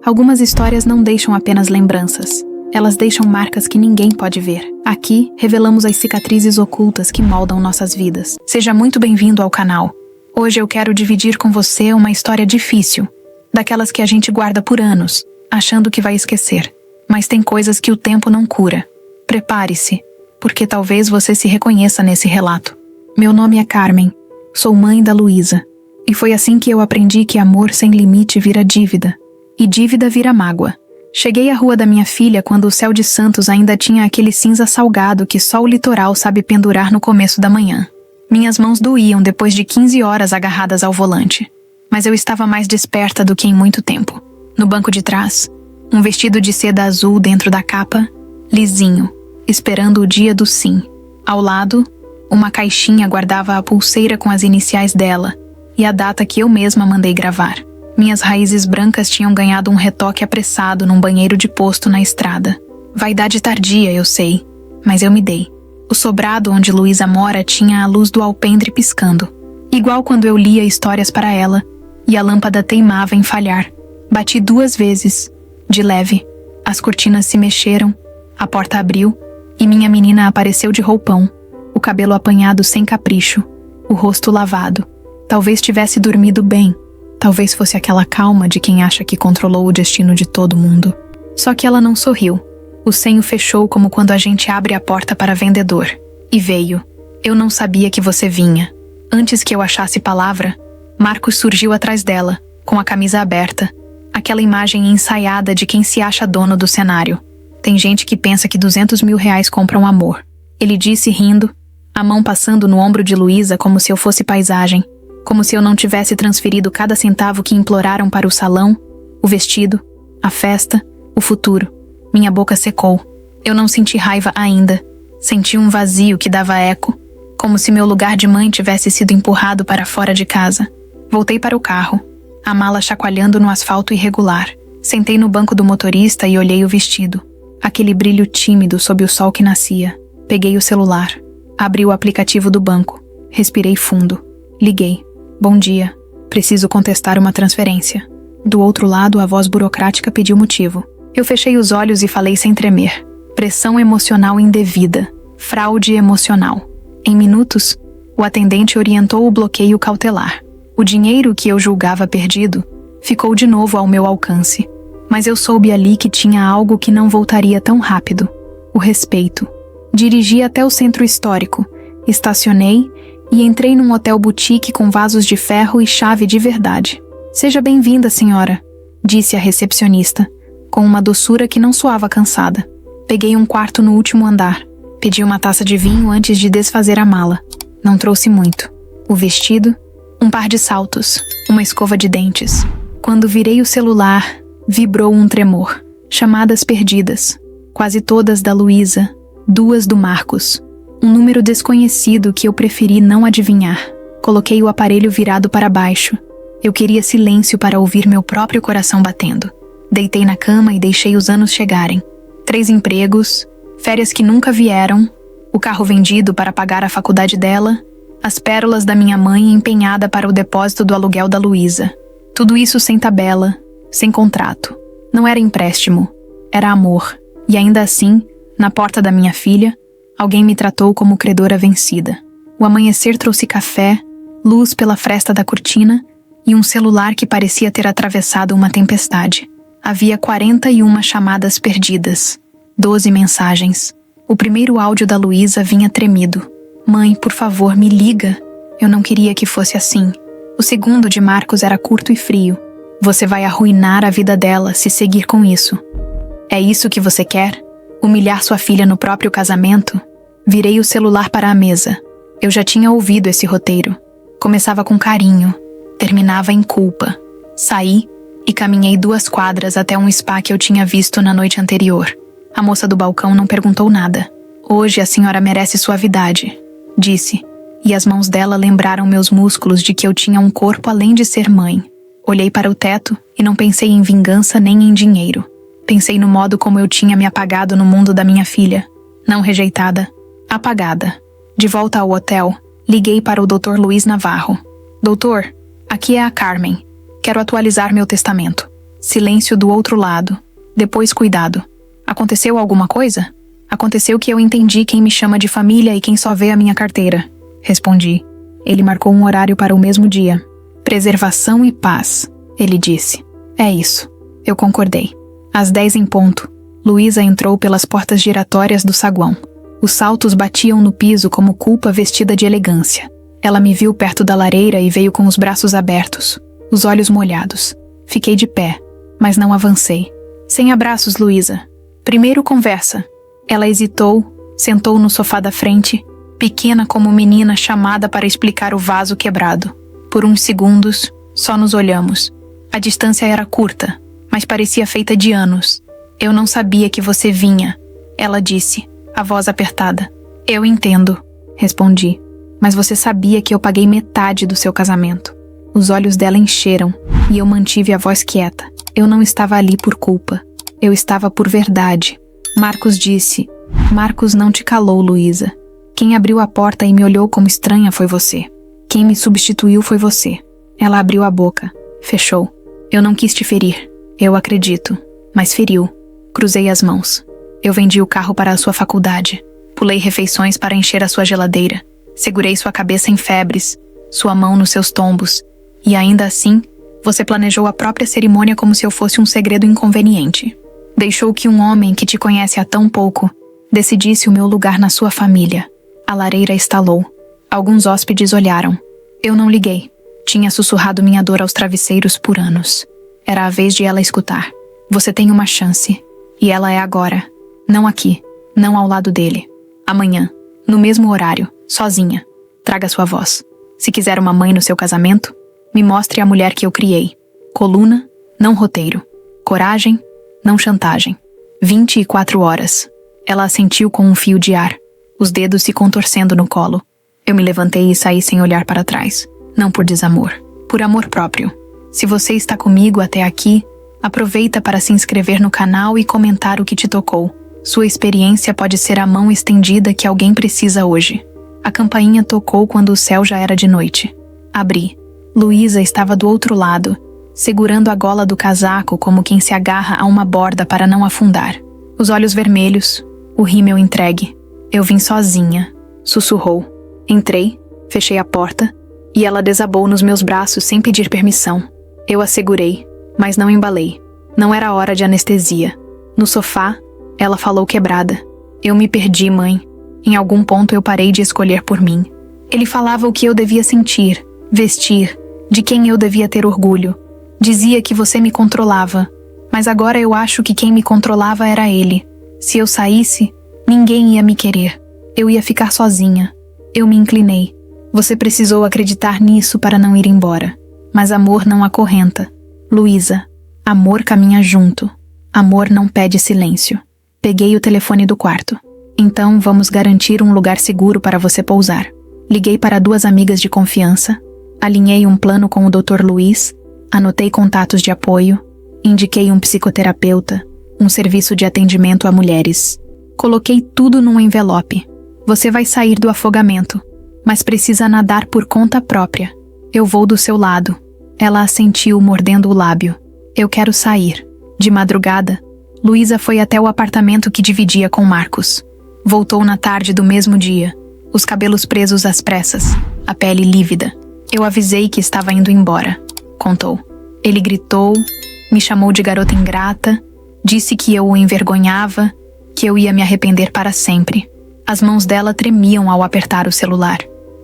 Algumas histórias não deixam apenas lembranças. Elas deixam marcas que ninguém pode ver. Aqui, revelamos as cicatrizes ocultas que moldam nossas vidas. Seja muito bem-vindo ao canal. Hoje eu quero dividir com você uma história difícil, daquelas que a gente guarda por anos, achando que vai esquecer. Mas tem coisas que o tempo não cura. Prepare-se, porque talvez você se reconheça nesse relato. Meu nome é Carmen, sou mãe da Luísa. E foi assim que eu aprendi que amor sem limite vira dívida, e dívida vira mágoa. Cheguei à rua da minha filha quando o céu de Santos ainda tinha aquele cinza salgado que só o litoral sabe pendurar no começo da manhã. Minhas mãos doíam depois de 15 horas agarradas ao volante, mas eu estava mais desperta do que em muito tempo. No banco de trás, um vestido de seda azul dentro da capa, lisinho, esperando o dia do sim. Ao lado, uma caixinha guardava a pulseira com as iniciais dela e a data que eu mesma mandei gravar. Minhas raízes brancas tinham ganhado um retoque apressado num banheiro de posto na estrada. Vaidade tardia, eu sei, mas eu me dei. O sobrado onde Luísa mora tinha a luz do alpendre piscando, igual quando eu lia histórias para ela, e a lâmpada teimava em falhar. Bati 2 vezes, de leve. As cortinas se mexeram, a porta abriu, e minha menina apareceu de roupão, o cabelo apanhado sem capricho, o rosto lavado. Talvez tivesse dormido bem. Talvez fosse aquela calma de quem acha que controlou o destino de todo mundo. Só que ela não sorriu. O senho fechou como quando a gente abre a porta para vendedor. E veio. Eu não sabia que você vinha. Antes que eu achasse palavra, Marcos surgiu atrás dela, com a camisa aberta. Aquela imagem ensaiada de quem se acha dono do cenário. Tem gente que pensa que R$200 mil compram amor. Ele disse rindo, a mão passando no ombro de Luísa como se eu fosse paisagem. Como se eu não tivesse transferido cada centavo que imploraram para o salão, o vestido, a festa, o futuro. Minha boca secou. Eu não senti raiva ainda. Senti um vazio que dava eco, como se meu lugar de mãe tivesse sido empurrado para fora de casa. Voltei para o carro, a mala chacoalhando no asfalto irregular. Sentei no banco do motorista e olhei o vestido. Aquele brilho tímido sob o sol que nascia. Peguei o celular. Abri o aplicativo do banco. Respirei fundo. Liguei. Bom dia. Preciso contestar uma transferência. Do outro lado, a voz burocrática pediu motivo. Eu fechei os olhos e falei sem tremer. Pressão emocional indevida. Fraude emocional. Em minutos, o atendente orientou o bloqueio cautelar. O dinheiro que eu julgava perdido ficou de novo ao meu alcance. Mas eu soube ali que tinha algo que não voltaria tão rápido. O respeito. Dirigi até o centro histórico. Estacionei e entrei num hotel boutique com vasos de ferro e chave de verdade. Seja bem-vinda, senhora, disse a recepcionista, com uma doçura que não soava cansada. Peguei um quarto no último andar. Pedi uma taça de vinho antes de desfazer a mala. Não trouxe muito. O vestido, um par de saltos, uma escova de dentes. Quando virei o celular, vibrou um tremor. Chamadas perdidas. Quase todas da Luísa, 2 do Marcos. Um número desconhecido que eu preferi não adivinhar. Coloquei o aparelho virado para baixo. Eu queria silêncio para ouvir meu próprio coração batendo. Deitei na cama e deixei os anos chegarem. 3 empregos, férias que nunca vieram, o carro vendido para pagar a faculdade dela, as pérolas da minha mãe empenhada para o depósito do aluguel da Luísa. Tudo isso sem tabela, sem contrato. Não era empréstimo, era amor. E ainda assim, na porta da minha filha, alguém me tratou como credora vencida. O amanhecer trouxe café, luz pela fresta da cortina e um celular que parecia ter atravessado uma tempestade. Havia 41 chamadas perdidas, 12 mensagens. O primeiro áudio da Luísa vinha tremido. Mãe, por favor, me liga. Eu não queria que fosse assim. O segundo de Marcos era curto e frio. Você vai arruinar a vida dela se seguir com isso. É isso que você quer? Humilhar sua filha no próprio casamento? Virei o celular para a mesa. Eu já tinha ouvido esse roteiro. Começava com carinho, terminava em culpa. Saí e caminhei 2 quadras até um spa que eu tinha visto na noite anterior. A moça do balcão não perguntou nada. Hoje a senhora merece suavidade, disse, e as mãos dela lembraram meus músculos de que eu tinha um corpo além de ser mãe. Olhei para o teto e não pensei em vingança nem em dinheiro. Pensei no modo como eu tinha me apagado no mundo da minha filha. Não rejeitada, apagada. De volta ao hotel, liguei para o Dr. Luiz Navarro. Doutor, aqui é a Carmen. Quero atualizar meu testamento. Silêncio do outro lado. Depois cuidado. Aconteceu alguma coisa? Aconteceu que eu entendi quem me chama de família e quem só vê a minha carteira. Respondi. Ele marcou um horário para o mesmo dia. Preservação e paz, ele disse. É isso. Eu concordei. Às 10 em ponto, Luísa entrou pelas portas giratórias do saguão. Os saltos batiam no piso como culpa vestida de elegância. Ela me viu perto da lareira e veio com os braços abertos, os olhos molhados. Fiquei de pé, mas não avancei. Sem abraços, Luísa. Primeiro conversa. Ela hesitou, sentou no sofá da frente, pequena como menina chamada para explicar o vaso quebrado. Por uns segundos, só nos olhamos. A distância era curta, mas parecia feita de anos. Eu não sabia que você vinha, ela disse, a voz apertada. Eu entendo, respondi. Mas você sabia que eu paguei metade do seu casamento. Os olhos dela encheram e eu mantive a voz quieta. Eu não estava ali por culpa. Eu estava por verdade. Marcos disse. Marcos não te calou, Luísa. Quem abriu a porta e me olhou como estranha foi você. Quem me substituiu foi você. Ela abriu a boca. Fechou. Eu não quis te ferir. Eu acredito. Mas feriu. Cruzei as mãos. Eu vendi o carro para a sua faculdade. Pulei refeições para encher a sua geladeira. Segurei sua cabeça em febres, sua mão nos seus tombos. E ainda assim, você planejou a própria cerimônia como se eu fosse um segredo inconveniente. Deixou que um homem que te conhece há tão pouco decidisse o meu lugar na sua família. A lareira estalou. Alguns hóspedes olharam. Eu não liguei. Tinha sussurrado minha dor aos travesseiros por anos. Era a vez de ela escutar. Você tem uma chance. E ela é agora. Não aqui. Não ao lado dele. Amanhã. No mesmo horário. Sozinha. Traga sua voz. Se quiser uma mãe no seu casamento, me mostre a mulher que eu criei. Coluna, não roteiro. Coragem, não chantagem. 24 horas. Ela assentiu com um fio de ar, os dedos se contorcendo no colo. Eu me levantei e saí sem olhar para trás. Não por desamor, por amor próprio. Se você está comigo até aqui, aproveita para se inscrever no canal e comentar o que te tocou. Sua experiência pode ser a mão estendida que alguém precisa hoje. A campainha tocou quando o céu já era de noite. Abri. Luísa estava do outro lado, segurando a gola do casaco como quem se agarra a uma borda para não afundar. Os olhos vermelhos, o rímel entregue. Eu vim sozinha, sussurrou. Entrei, fechei a porta, e ela desabou nos meus braços sem pedir permissão. Eu a segurei, mas não embalei. Não era hora de anestesia. No sofá, ela falou quebrada. Eu me perdi, mãe. Em algum ponto eu parei de escolher por mim. Ele falava o que eu devia sentir, vestir, de quem eu devia ter orgulho. Dizia que você me controlava, mas agora eu acho que quem me controlava era ele. Se eu saísse, ninguém ia me querer. Eu ia ficar sozinha. Eu me inclinei. Você precisou acreditar nisso para não ir embora. Mas amor não acorrenta. Luísa, amor caminha junto. Amor não pede silêncio. Peguei o telefone do quarto. Então vamos garantir um lugar seguro para você pousar. Liguei para 2 amigas de confiança. Alinhei um plano com o Dr. Luiz. Anotei contatos de apoio. Indiquei um psicoterapeuta. Um serviço de atendimento a mulheres. Coloquei tudo num envelope. Você vai sair do afogamento, mas precisa nadar por conta própria. Eu vou do seu lado. Ela assentiu, mordendo o lábio. Eu quero sair. De madrugada, Luísa foi até o apartamento que dividia com Marcos. Voltou na tarde do mesmo dia, os cabelos presos às pressas, a pele lívida. Eu avisei que estava indo embora, contou. Ele gritou, me chamou de garota ingrata, disse que eu o envergonhava, que eu ia me arrepender para sempre. As mãos dela tremiam ao apertar o celular.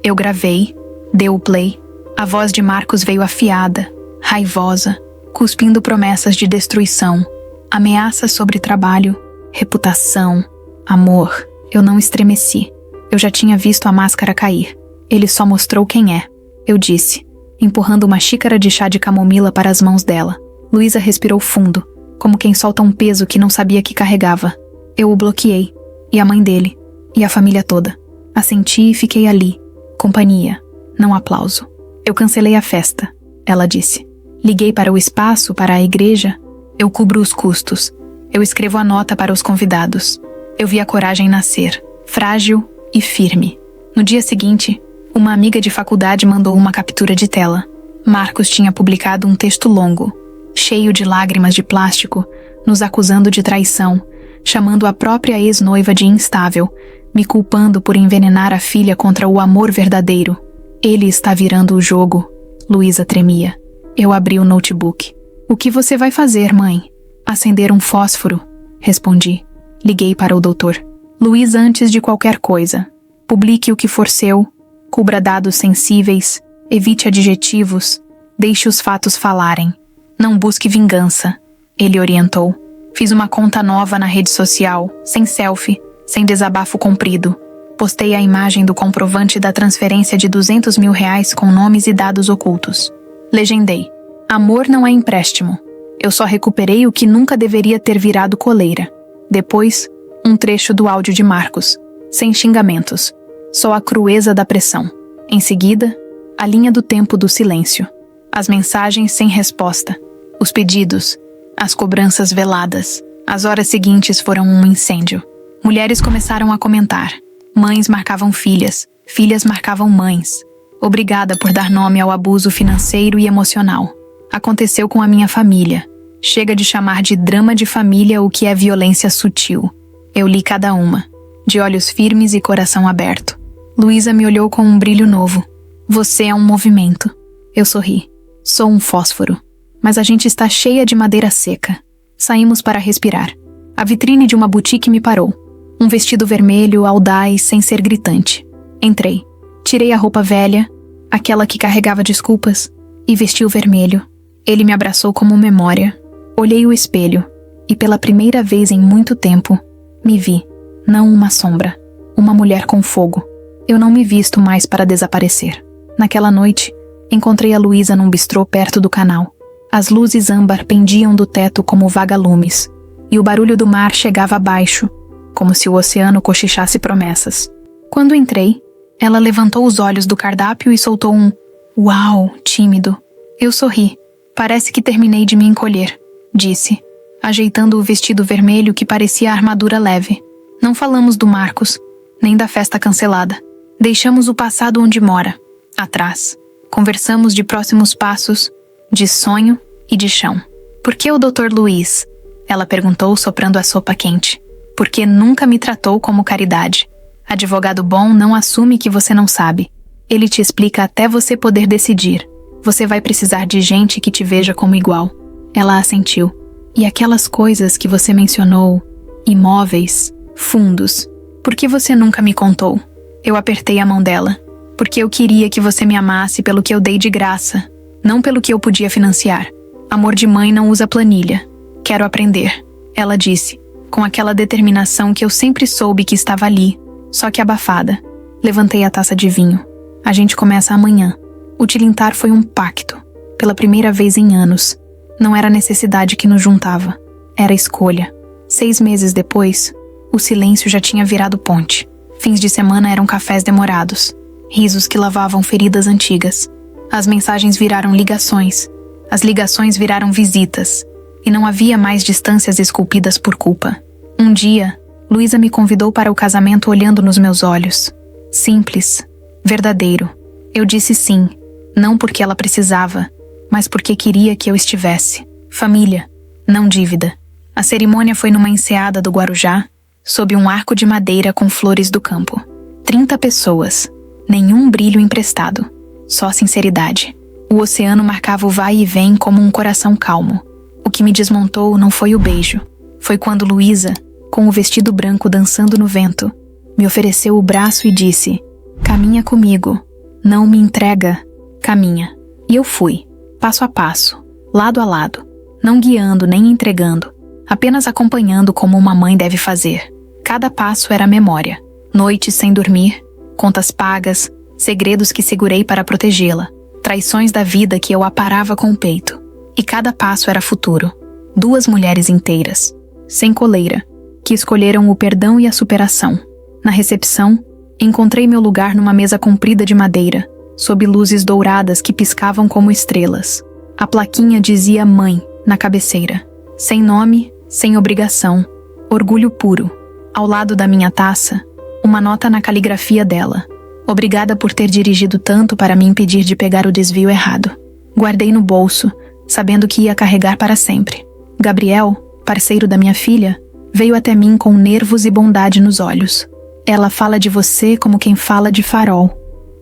Eu gravei, dei o play. A voz de Marcos veio afiada, raivosa, cuspindo promessas de destruição, ameaças sobre trabalho, reputação, amor. Eu não estremeci. Eu já tinha visto a máscara cair. Ele só mostrou quem é, eu disse, empurrando uma xícara de chá de camomila para as mãos dela. Luísa respirou fundo, como quem solta um peso que não sabia que carregava. Eu o bloqueei, e a mãe dele, e a família toda. Assenti e fiquei ali, companhia, não aplauso. Eu cancelei a festa, ela disse. Liguei para o espaço, para a igreja. Eu cubro os custos. Eu escrevo a nota para os convidados. Eu vi a coragem nascer, frágil e firme. No dia seguinte, uma amiga de faculdade mandou uma captura de tela. Marcos tinha publicado um texto longo. cheio de lágrimas de plástico, nos acusando de traição, chamando a própria ex-noiva de instável, me culpando por envenenar a filha contra o amor verdadeiro. Ele está virando o jogo. Luísa tremia. Eu abri o notebook. O que você vai fazer, mãe? Acender um fósforo, respondi. Liguei para o doutor. Luísa, antes de qualquer coisa, publique o que for seu, cubra dados sensíveis, evite adjetivos, deixe os fatos falarem. Não busque vingança, ele orientou. Fiz uma conta nova na rede social, sem selfie, sem desabafo comprido. Postei a imagem do comprovante da transferência de R$200 mil com nomes e dados ocultos. Legendei. Amor não é empréstimo. Eu só recuperei o que nunca deveria ter virado coleira. Depois, um trecho do áudio de Marcos, sem xingamentos. Só a crueza da pressão. Em seguida, a linha do tempo do silêncio. As mensagens sem resposta. Os pedidos. As cobranças veladas. As horas seguintes foram um incêndio. Mulheres começaram a comentar. Mães marcavam filhas. Filhas marcavam mães. Obrigada por dar nome ao abuso financeiro e emocional. Aconteceu com a minha família. Chega de chamar de drama de família o que é violência sutil. Eu li cada uma, de olhos firmes e coração aberto. Luísa me olhou com um brilho novo. Você é um movimento. Eu sorri. Sou um fósforo. Mas a gente está cheia de madeira seca. Saímos para respirar. A vitrine de uma boutique me parou. Um vestido vermelho, audaz, sem ser gritante. Entrei. Tirei a roupa velha, aquela que carregava desculpas, e vesti o vermelho. Ele me abraçou como memória. Olhei o espelho, e pela primeira vez em muito tempo, me vi, não uma sombra, uma mulher com fogo. Eu não me visto mais para desaparecer. Naquela noite, encontrei a Luísa num bistrô perto do canal. As luzes âmbar pendiam do teto como vagalumes, e o barulho do mar chegava abaixo, como se o oceano cochichasse promessas. Quando entrei, ela levantou os olhos do cardápio e soltou um "Uau!" tímido. Eu sorri. Parece que terminei de me encolher, disse, ajeitando o vestido vermelho que parecia armadura leve. Não falamos do Marcos, nem da festa cancelada. Deixamos o passado onde mora, atrás. Conversamos de próximos passos, de sonho e de chão. Por que o Dr. Luiz? Ela perguntou, soprando a sopa quente. Porque nunca me tratou como caridade. Advogado bom não assume que você não sabe. Ele te explica até você poder decidir. Você vai precisar de gente que te veja como igual. Ela assentiu. E aquelas coisas que você mencionou, imóveis, fundos, por que você nunca me contou? Eu apertei a mão dela. Porque eu queria que você me amasse pelo que eu dei de graça, não pelo que eu podia financiar. Amor de mãe não usa planilha. Quero aprender, ela disse, com aquela determinação que eu sempre soube que estava ali, só que abafada. Levantei a taça de vinho. A gente começa amanhã. O tilintar foi um pacto, pela primeira vez em anos. Não era necessidade que nos juntava, era escolha. 6 meses depois, o silêncio já tinha virado ponte. Fins de semana eram cafés demorados, risos que lavavam feridas antigas. As mensagens viraram ligações, as ligações viraram visitas, e não havia mais distâncias esculpidas por culpa. Um dia, Luísa me convidou para o casamento olhando nos meus olhos. Simples, verdadeiro. Eu disse sim, não porque ela precisava, mas porque queria que eu estivesse. Família, não dívida. A cerimônia foi numa enseada do Guarujá, sob um arco de madeira com flores do campo. 30 pessoas, nenhum brilho emprestado, só sinceridade. O oceano marcava o vai e vem como um coração calmo. O que me desmontou não foi o beijo. Foi quando Luísa, com o vestido branco dançando no vento, me ofereceu o braço e disse: "Caminha comigo. Não me entrega. Caminha." E eu fui, passo a passo, lado a lado, não guiando nem entregando, apenas acompanhando como uma mãe deve fazer. Cada passo era memória. Noites sem dormir, contas pagas, segredos que segurei para protegê-la, traições da vida que eu aparava com o peito. E cada passo era futuro. 2 mulheres inteiras, sem coleira, que escolheram o perdão e a superação. Na recepção, encontrei meu lugar numa mesa comprida de madeira, sob luzes douradas que piscavam como estrelas. A plaquinha dizia "Mãe" na cabeceira. Sem nome, sem obrigação. Orgulho puro. Ao lado da minha taça, uma nota na caligrafia dela. Obrigada por ter dirigido tanto para me impedir de pegar o desvio errado. Guardei no bolso, sabendo que ia carregar para sempre. Gabriel, parceiro da minha filha, veio até mim com nervos e bondade nos olhos. Ela fala de você como quem fala de farol,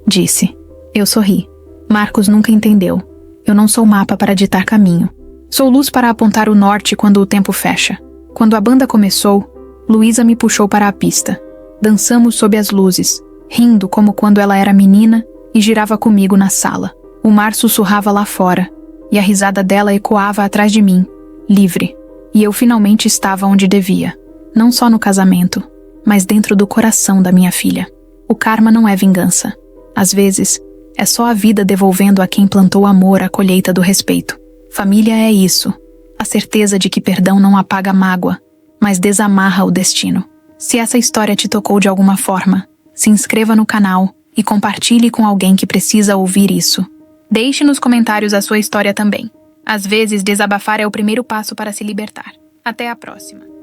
disse. Eu sorri. Marcos nunca entendeu. Eu não sou mapa para ditar caminho. Sou luz para apontar o norte quando o tempo fecha. Quando a banda começou, Luísa me puxou para a pista. Dançamos sob as luzes, rindo como quando ela era menina e girava comigo na sala. O mar sussurrava lá fora, e a risada dela ecoava atrás de mim, livre. E eu finalmente estava onde devia. Não só no casamento, mas dentro do coração da minha filha. O karma não é vingança. Às vezes, é só a vida devolvendo a quem plantou amor a colheita do respeito. Família é isso. A certeza de que perdão não apaga a mágoa, mas desamarra o destino. Se essa história te tocou de alguma forma, se inscreva no canal e compartilhe com alguém que precisa ouvir isso. Deixe nos comentários a sua história também. Às vezes, desabafar é o primeiro passo para se libertar. Até a próxima.